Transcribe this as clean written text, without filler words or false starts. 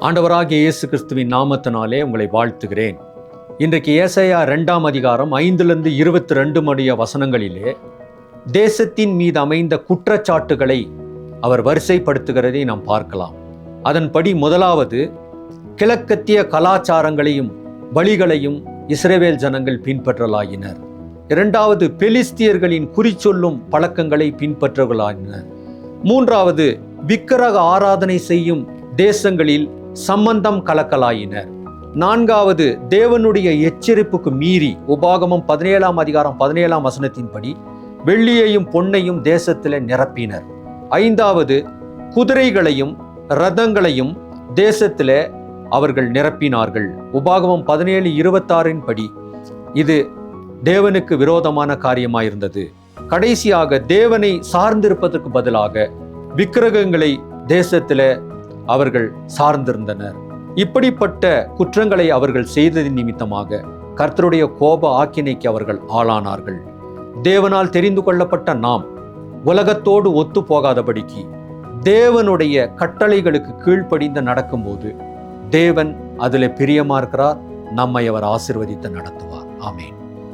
ஆண்டவராகிய இயேசு கிறிஸ்துவின் நாமத்தினாலே உங்களை வாழ்த்துகிறேன். இன்றைக்கு ஏசாயா 2ஆம் அதிகாரம் 5-22 முடிய வசனங்களிலே தேசத்தின் மீது அமைந்த குற்றச்சாட்டுகளை அவர் வரிசைப்படுத்துகிறதை நாம் பார்க்கலாம். அதன்படி முதலாவது, கிழக்கத்திய கலாச்சாரங்களையும் வழிகளையும் இஸ்ரவேல் ஜனங்கள் பின்பற்றலாயினர். இரண்டாவது, பெலிஸ்தியர்களின் குறிச்சொல்லும் பழக்கங்களை பின்பற்றவர்களாயினர். மூன்றாவது, விக்கிரக ஆராதனை செய்யும் தேசங்களில் சம்பந்தம் கலக்கலாயினர். நான்காவது, தேவனுடைய எச்சரிப்புக்கு மீறி உபாகமம் 17ஆம் அதிகாரம் 17ஆம் வசனத்தின்படி வெள்ளியையும் பொன்னையும் தேசத்தில் நிரப்பினர். ஐந்தாவது, குதிரைகளையும் ரதங்களையும் தேசத்தில் அவர்கள் நிரப்பினார்கள். உபாகமம் 17:26 படி இது தேவனுக்கு விரோதமான காரியமாயிருந்தது. கடைசியாக, தேவனை சார்ந்திருப்பதற்கு பதிலாக விக்கிரகங்களை தேசத்தில் அவர்கள் சார்ந்திருந்தனர். இப்படிப்பட்ட குற்றங்களை அவர்கள் செய்ததின் நிமித்தமாக கர்த்தருடைய கோப ஆக்கினைக்கு அவர்கள் ஆளானார்கள். தேவனால் தெரிந்து கொள்ளப்பட்ட நாம் உலகத்தோடு ஒத்து போகாதபடிக்கு தேவனுடைய கட்டளைகளுக்கு கீழ்ப்படிந்து நடக்கும்போது தேவன் அதில் பிரியமா இருக்கிறார். நம்மை அவர் ஆசீர்வதித்து நடத்துவார். ஆமென்.